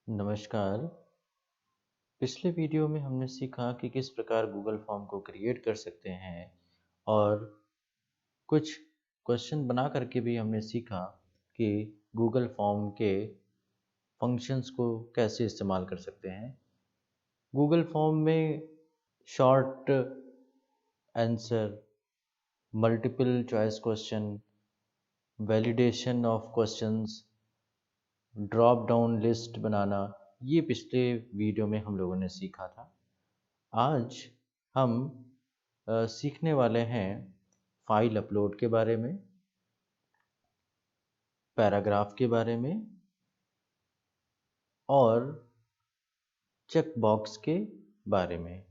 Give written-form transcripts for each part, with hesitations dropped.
नमस्कार। पिछले वीडियो में हमने सीखा कि किस प्रकार गूगल फॉर्म को क्रिएट कर सकते हैं और कुछ क्वेश्चन बना करके भी हमने सीखा कि गूगल फॉर्म के फंक्शंस को कैसे इस्तेमाल कर सकते हैं। गूगल फॉर्म में short answer, multiple choice question, validation of questions, drop down list बनाना, ये पिछले वीडियो में हम लोगों ने सीखा था। आज हम सीखने वाले हैं फाइल अपलोड के बारे में, पैराग्राफ के बारे में और चेक बॉक्स के बारे में।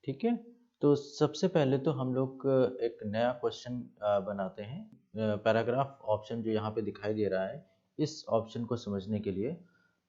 ठीक है? तो सबसे पहले तो हम लोग एक नया क्वेश्चन बनाते हैं। पैराग्राफ ऑप्शन जो यहाँ पे दिखाई दे रहा है, इस ऑप्शन को समझने के लिए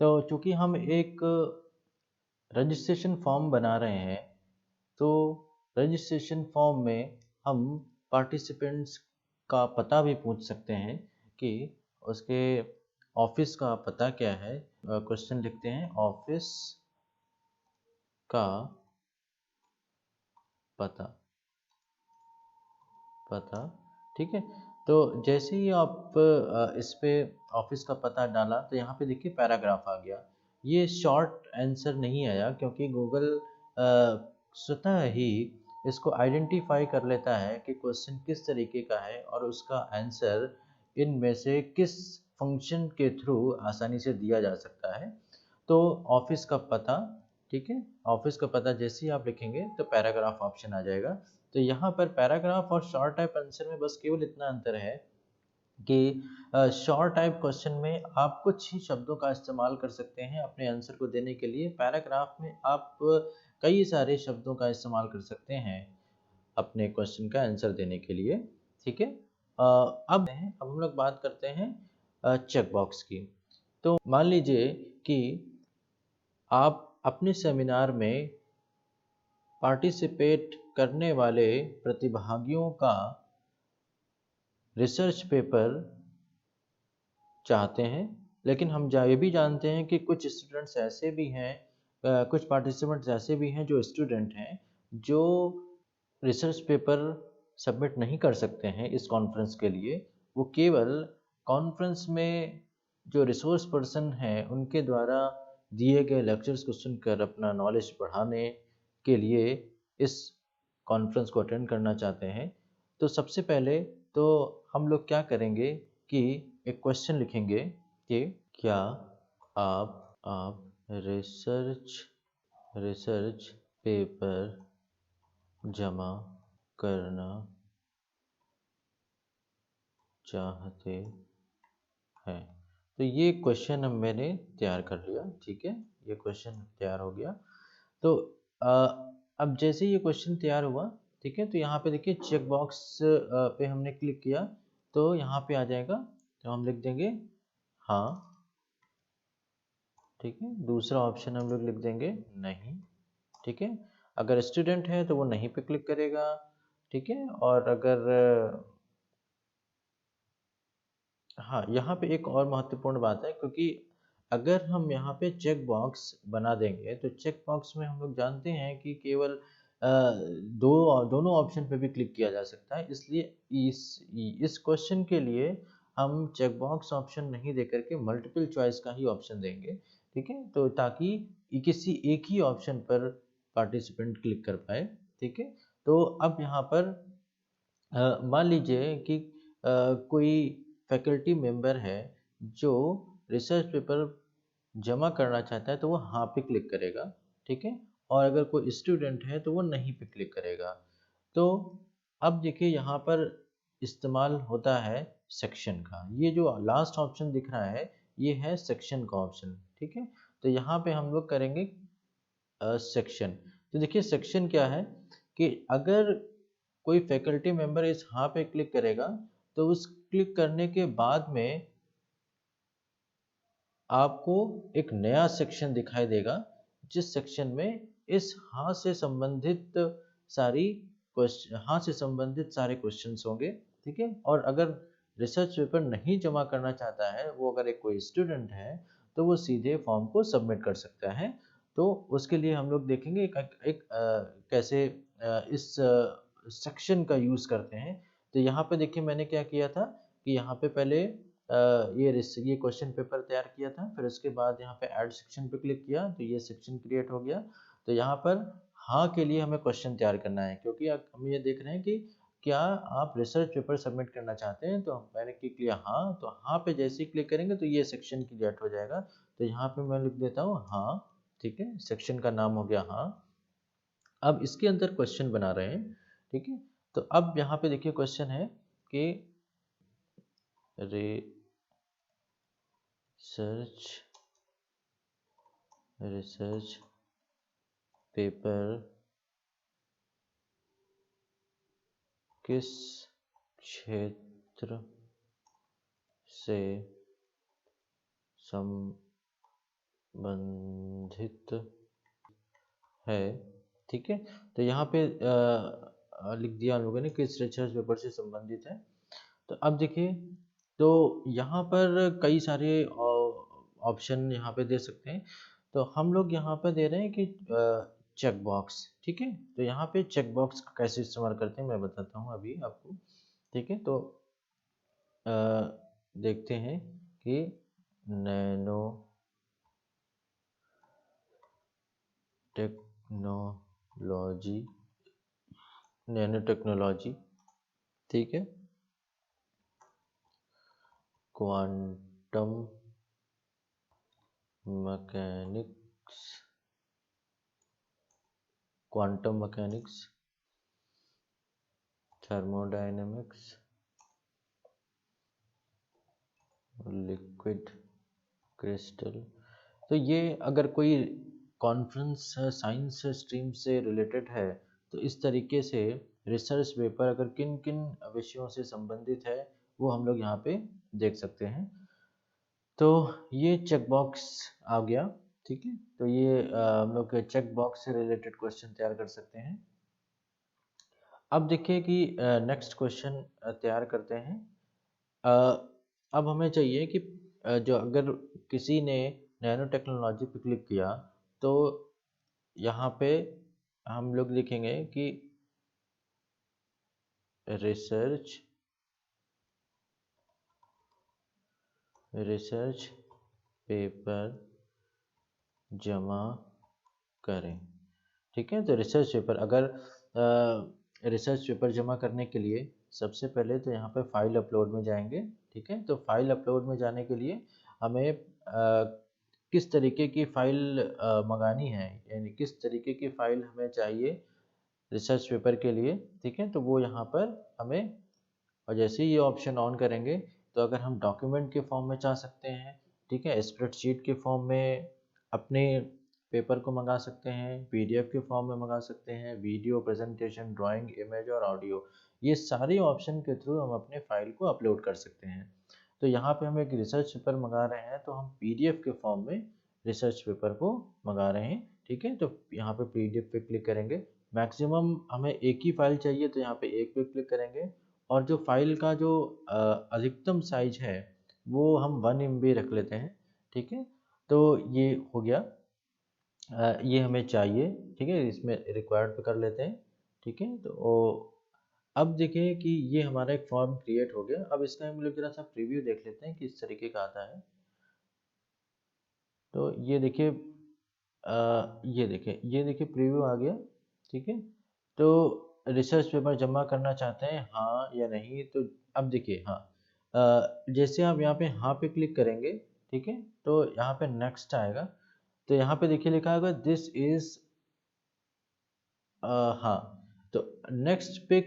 तो चूँकि हम एक रजिस्ट्रेशन फॉर्म बना रहे हैं, तो रजिस्ट्रेशन फॉर्म में हम पार्टिसिपेंट्स का पता भी पूछ सकते हैं कि उसके ऑफिस का पता क्या है। क्वेश्चन लिखते हैं ऑफिस का पता पता ठीक है। तो जैसे ही आप इस पे ऑफिस का पता डाला तो यहाँ पे देखिए पैराग्राफ आ गया। ये शॉर्ट आंसर नहीं आया क्योंकि गूगल स्वतः ही इसको आइडेंटिफाई कर लेता है कि क्वेश्चन किस तरीके का है और उसका आंसर इनमें से किस फंक्शन के थ्रू आसानी से दिया जा सकता है। तो ऑफिस का पता, ठीक है, ऑफिस का पता जैसे ही आप लिखेंगे तो पैराग्राफ ऑप्शन आ जाएगा। तो यहाँ पर पैराग्राफ और शॉर्ट टाइप आंसर में बस केवल इतना अंतर है कि शॉर्ट टाइप क्वेश्चन में आप कुछ ही शब्दों का इस्तेमाल कर सकते हैं अपने आंसर को देने के लिए। पैराग्राफ में आप कई सारे शब्दों का इस्तेमाल कर सकते हैं अपने क्वेश्चन का आंसर देने के लिए। ठीक है? अब हम लोग बात करते हैं चेक बॉक्स की। तो मान लीजिए कि आप अपने सेमिनार में पार्टिसिपेट करने वाले प्रतिभागियों का रिसर्च पेपर चाहते हैं, लेकिन हम ये भी जानते हैं कि कुछ स्टूडेंट्स ऐसे भी हैं, कुछ पार्टिसिपेंट्स ऐसे भी हैं जो स्टूडेंट हैं, जो रिसर्च पेपर सबमिट नहीं कर सकते हैं इस कॉन्फ्रेंस के लिए। वो केवल कॉन्फ्रेंस में जो रिसोर्स पर्सन हैं, उनके द्वारा दिए गए लेक्चर्स को सुनकर अपना नॉलेज बढ़ाने के लिए इस कॉन्फ्रेंस को अटेंड करना चाहते हैं। तो सबसे पहले तो हम लोग क्या करेंगे कि एक क्वेश्चन लिखेंगे कि क्या आप रिसर्च रिसर्च पेपर जमा करना चाहते हैं। तो ये क्वेश्चन अब मैंने तैयार कर लिया। ठीक है, ये क्वेश्चन तैयार हो गया। तो अ, अब जैसे ये क्वेश्चन तैयार हुआ, ठीक है, तो यहाँ पे देखिए चेक बॉक्स पे हमने क्लिक किया तो यहाँ पे आ जाएगा। तो हम लिख देंगे हाँ। ठीक है, दूसरा ऑप्शन हम लोग लिख देंगे नहीं। ठीक है, अगर स्टूडेंट है तो वो नहीं पे क्लिक करेगा। ठीक है, और अगर हाँ, यहाँ पे एक और महत्वपूर्ण बात है, क्योंकि अगर हम यहाँ पे चेक बॉक्स बना देंगे तो चेक बॉक्स में हम लोग जानते हैं कि केवल दोनों ऑप्शन पे भी क्लिक किया जा सकता है। इसलिए इस क्वेश्चन के लिए हम चेक बॉक्स ऑप्शन नहीं दे करके मल्टीपल चॉइस का ही ऑप्शन देंगे। ठीक है, तो ताकि किसी एक ही ऑप्शन पर पार्टिसिपेंट क्लिक कर पाए। ठीक है, तो अब यहाँ पर मान लीजिए कि कोई फैकल्टी मेंबर है जो रिसर्च पेपर जमा करना चाहता है, तो वो हाँ पे क्लिक करेगा। ठीक है, और अगर कोई स्टूडेंट है तो वो नहीं पे क्लिक करेगा। तो अब देखिए यहाँ पर इस्तेमाल होता है सेक्शन का। ये जो लास्ट ऑप्शन दिख रहा है, ये है सेक्शन का ऑप्शन। ठीक है, तो यहाँ पे हम लोग करेंगे सेक्शन। तो देखिए सेक्शन क्या है कि अगर कोई फैकल्टी मेंबर इस हाँ पे क्लिक करेगा तो उस क्लिक करने के बाद में आपको एक नया सेक्शन दिखाई देगा, जिस सेक्शन में इस हाँ से संबंधित सारे क्वेश्चंस होंगे। ठीक है, और अगर रिसर्च पेपर नहीं जमा करना चाहता है, वो अगर एक कोई स्टूडेंट है, तो वो सीधे फॉर्म को सबमिट कर सकता है। तो उसके लिए हम लोग देखेंगे कैसे इस सेक्शन का यूज़ करते हैं। तो यहाँ पे देखिए मैंने क्या किया था कि यहाँ पे पहले ये क्वेश्चन पेपर तैयार किया था, फिर उसके बाद यहाँ पे ऐड सेक्शन पे क्लिक किया तो ये सेक्शन क्रिएट हो गया। तो यहाँ पर हाँ के लिए हमें क्वेश्चन तैयार करना है, क्योंकि अब हम ये देख रहे हैं कि क्या आप रिसर्च पेपर सबमिट करना चाहते हैं। तो मैंने क्लिक किया हाँ, तो हाँ पे जैसे ही क्लिक करेंगे तो ये सेक्शन क्रिएट हो जाएगा। तो यहाँ पे मैं लिख देता हूँ हाँ, ठीक है, सेक्शन का नाम हो गया हाँ। अब इसके अंदर क्वेश्चन बना रहे हैं, ठीक है। तो अब यहाँ पे देखिए क्वेश्चन है कि रिसर्च रिसर्च पेपर किस क्षेत्र से संबंधित है, ठीक है। तो यहाँ पे लिख दिया हम लोगों ने किस रिसर्च पेपर से संबंधित है। तो अब देखिए, तो यहाँ पर कई सारे ऑप्शन यहाँ पे दे सकते हैं। तो हम लोग यहाँ पे दे रहे हैं कि चेक बॉक्स, ठीक है। तो यहाँ पे चेक बॉक्स का कैसे इस्तेमाल करते हैं मैं बताता हूँ अभी आपको, ठीक है। तो अ, देखते हैं कि नैनो टेक्नोलॉजी नैनो टेक्नोलॉजी, ठीक है, quantum mechanics quantum mechanics thermodynamics, liquid crystal. तो ये अगर कोई कॉन्फ्रेंस साइंस स्ट्रीम से रिलेटेड है तो इस तरीके से रिसर्च पेपर अगर किन किन विषयों से संबंधित है वो हम लोग यहाँ पे देख सकते हैं। तो ये चेक बॉक्स आ गया, ठीक है। तो ये हम लोग चेक बॉक्स से रिलेटेड क्वेश्चन तैयार कर सकते हैं। अब देखिए कि नेक्स्ट क्वेश्चन तैयार करते हैं। अ, अब हमें चाहिए कि जो अगर किसी ने नैनो टेक्नोलॉजी पे क्लिक किया तो यहाँ पे हम लोग लिखेंगे कि रिसर्च रिसर्च पेपर जमा करें, ठीक है। तो रिसर्च पेपर अगर रिसर्च पेपर जमा करने के लिए सबसे पहले तो यहाँ पे फाइल अपलोड में जाएंगे, ठीक है। तो फाइल अपलोड में जाने के लिए हमें किस तरीके की फाइल मंगानी है, यानी किस तरीके की फाइल हमें चाहिए रिसर्च पेपर के लिए, ठीक है। तो वो यहाँ पर हमें, और जैसे ही ये ऑप्शन ऑन करेंगे तो अगर हम डॉक्यूमेंट के फॉर्म में चाह सकते हैं, ठीक है, स्प्रेडशीट के फॉर्म में अपने पेपर को मंगा सकते हैं, पीडीएफ के फॉर्म में मंगा सकते हैं, वीडियो प्रेजेंटेशन, ड्राइंग, इमेज और ऑडियो, ये सारे ऑप्शन के थ्रू हम अपने फाइल को अपलोड कर सकते हैं। तो यहाँ पे हम एक रिसर्च पेपर मंगा रहे हैं तो हम पीडीएफ के फॉर्म में रिसर्च पेपर को मंगा रहे हैं, ठीक है। तो यहाँ पे पीडीएफ पे क्लिक करेंगे। मैक्सिमम हमें एक ही फाइल चाहिए तो यहाँ पे एक पे क्लिक करेंगे, और जो फाइल का जो अधिकतम साइज है वो हम 1 MB रख लेते हैं, ठीक है। तो ये हो गया, ये हमें चाहिए, ठीक है, इसमें रिक्वायर्ड पे कर लेते हैं, ठीक है। तो अब देखिए कि ये हमारा एक फॉर्म क्रिएट हो गया। अब इसका हम लोग जरा सा प्रीव्यू देख लेते हैं कि इस तरीके का आता है। तो ये देखिए प्रीव्यू आ गया, ठीक है। तो रिसर्च पेपर जमा करना चाहते हैं हाँ या नहीं। तो अब देखिए हाँ, जैसे आप यहाँ पे हाँ पे क्लिक करेंगे, ठीक है, तो यहाँ पे नेक्स्ट आएगा। तो यहाँ पे देखिए लिखा होगा दिस इज हाँ। तो नेक्स्ट पे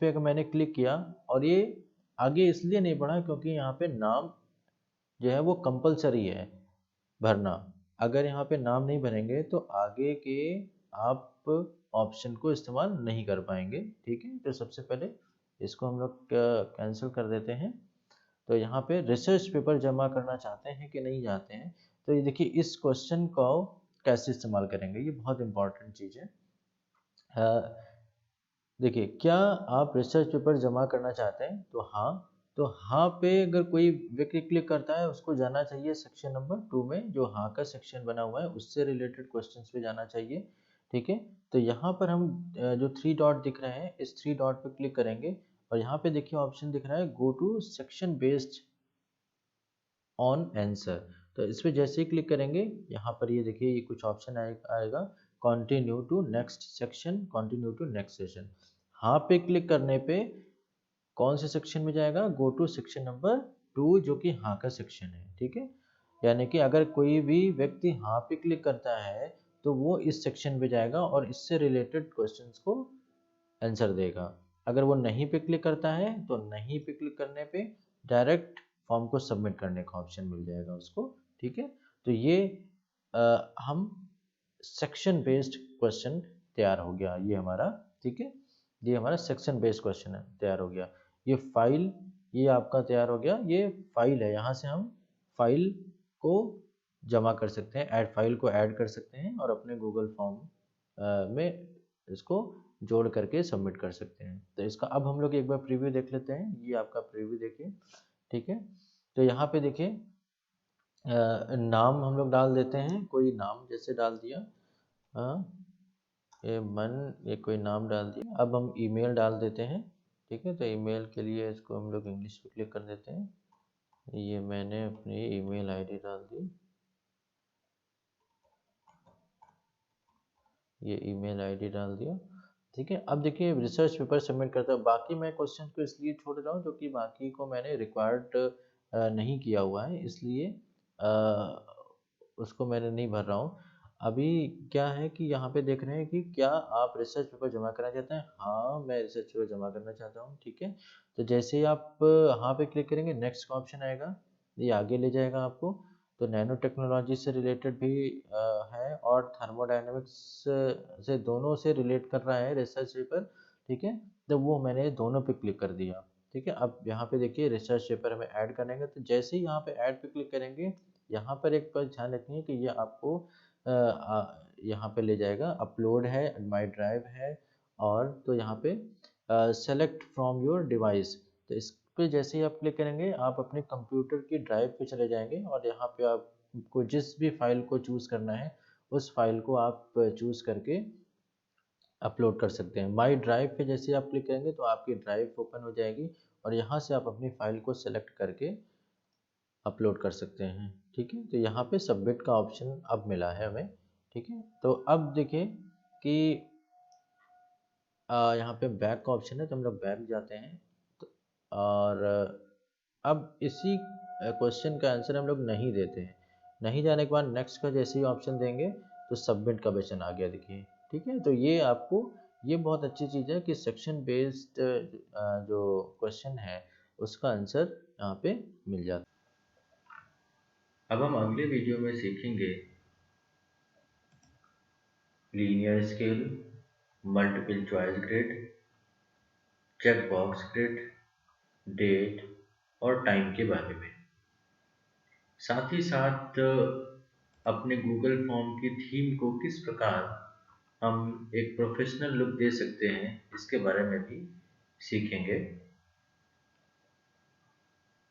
अगर मैंने क्लिक किया, और ये आगे इसलिए नहीं बढ़ा क्योंकि यहाँ पे नाम जो है वो कंपलसरी है भरना। अगर यहाँ पे नाम नहीं भरेंगे तो आगे के आप ऑप्शन को इस्तेमाल नहीं कर पाएंगे, ठीक है। तो सबसे पहले इसको हम लोग कैंसिल कर देते हैं। तो यहाँ पे रिसर्च पेपर जमा करना चाहते हैं कि नहीं चाहते हैं। तो ये देखिए इस क्वेश्चन को कैसे इस्तेमाल करेंगे, ये बहुत इंपॉर्टेंट चीज़ है। देखिए क्या आप रिसर्च पेपर जमा करना चाहते हैं तो हाँ। तो हाँ पे अगर कोई व्यक्ति क्लिक करता है उसको जाना चाहिए सेक्शन नंबर 2 में, जो हाँ का सेक्शन बना हुआ है उससे रिलेटेड क्वेश्चंस पे जाना चाहिए। ठीक है, तो यहाँ पर हम जो 3 डॉट दिख रहे हैं इस 3 डॉट पे क्लिक करेंगे और यहाँ पे देखिए ऑप्शन दिख रहा है go to section based on answer. तो इस पे जैसे ही क्लिक करेंगे यहाँ पर ये देखिए ये कुछ ऑप्शन आएगा continue to next section, continue to next session. हाँ पे क्लिक करने पे कौन से सेक्शन में जाएगा, गो टू सेक्शन नंबर 2 जो कि हाँ का सेक्शन है। ठीक है, यानी कि अगर कोई भी व्यक्ति हाँ पे क्लिक करता है तो वो इस सेक्शन पे जाएगा और इससे रिलेटेड क्वेश्चंस को आंसर देगा। अगर वो नहीं पे क्लिक करता है तो नहीं पे क्लिक करने पे डायरेक्ट फॉर्म को सबमिट करने का ऑप्शन मिल जाएगा उसको। ठीक है, तो ये हम सेक्शन बेस्ड क्वेश्चन तैयार हो गया ये हमारा। ठीक है, ये हमारा सेक्शन बेस्ड क्वेश्चन है तैयार हो गया। ये फाइल ये आपका तैयार हो गया, ये फाइल है, यहाँ से हम फाइल को जमा कर सकते हैं, ऐड फाइल को ऐड कर सकते हैं और अपने गूगल फॉर्म में इसको जोड़ करके सबमिट कर सकते हैं। तो इसका अब हम लोग एक बार प्रीव्यू देख लेते हैं, ये आपका प्रीव्यू देखिए। ठीक है, तो यहाँ पे देखिए नाम हम लोग डाल देते हैं, कोई नाम जैसे डाल दिया, ये कोई नाम डाल दिया। अब हम ईमेल डाल देते हैं। ठीक है, तो ईमेल के लिए इसको हम लोग इंग्लिश पे क्लिक कर देते हैं। ये मैंने अपनी ईमेल आईडी डाल दी, ये ईमेल आईडी डाल दिया। ठीक है, अब देखिए रिसर्च पेपर सबमिट करता है। बाकी मैं क्वेश्चन को इसलिए छोड़ रहा हूँ क्योंकि बाकी को मैंने रिक्वायर्ड नहीं किया हुआ है, इसलिए उसको मैंने नहीं भर रहा हूँ। अभी क्या है कि यहाँ पे देख रहे हैं कि क्या आप रिसर्च पेपर जमा करना चाहते हैं। हाँ, मैं रिसर्च पेपर जमा करना चाहता हूँ। ठीक है, तो जैसे ही आप हाँ पे क्लिक करेंगे नेक्स्ट का ऑप्शन आएगा, ये आगे ले जाएगा आपको। तो नैनो टेक्नोलॉजी से रिलेटेड भी है और थर्मोडायनेमिक्स से दोनों से रिलेट कर रहा है रिसर्च पेपर। ठीक है, तो वो मैंने दोनों पे क्लिक कर दिया। ठीक है, अब यहाँ पे देखिए रिसर्च पेपर हमें ऐड करेंगे, तो जैसे ही यहाँ पे ऐड पे क्लिक करेंगे यहाँ पर एक बात ध्यान रखिए कि ये आपको यहाँ पे ले जाएगा, अपलोड है, माई ड्राइव है, और तो यहाँ पे सेलेक्ट फ्रॉम योर डिवाइस। तो इस पे जैसे ही आप क्लिक करेंगे आप अपने कंप्यूटर की ड्राइव पे चले जाएंगे और यहाँ पे आपको जिस भी फाइल को चूज़ करना है उस फाइल को आप चूज़ करके अपलोड कर सकते हैं। माई ड्राइव पे जैसे आप क्लिक करेंगे तो आपकी ड्राइव ओपन हो जाएगी और यहाँ से आप अपनी फाइल को सेलेक्ट करके अपलोड कर सकते हैं। ठीक है, तो यहाँ पे सबमिट का ऑप्शन अब मिला है हमें। ठीक है, तो अब देखिए कि यहाँ पे बैक का ऑप्शन है, तो हम लोग बैक जाते हैं। तो और अब इसी क्वेश्चन का आंसर हम लोग नहीं देते हैं। नहीं जाने के बाद नेक्स्ट का जैसे ही ऑप्शन देंगे तो सबमिट का बटन आ गया देखिए। ठीक है, तो ये आपको ये बहुत अच्छी चीज़ है कि सेक्शन बेस्ड जो क्वेश्चन है उसका आंसर यहाँ पे मिल जाता है। अब हम अगले वीडियो में सीखेंगे linear scale, multiple choice grid, check box grid, date और टाइम के बारे में। साथ ही साथ अपने गूगल फॉर्म की थीम को किस प्रकार हम एक प्रोफेशनल लुक दे सकते हैं इसके बारे में भी सीखेंगे।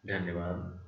धन्यवाद।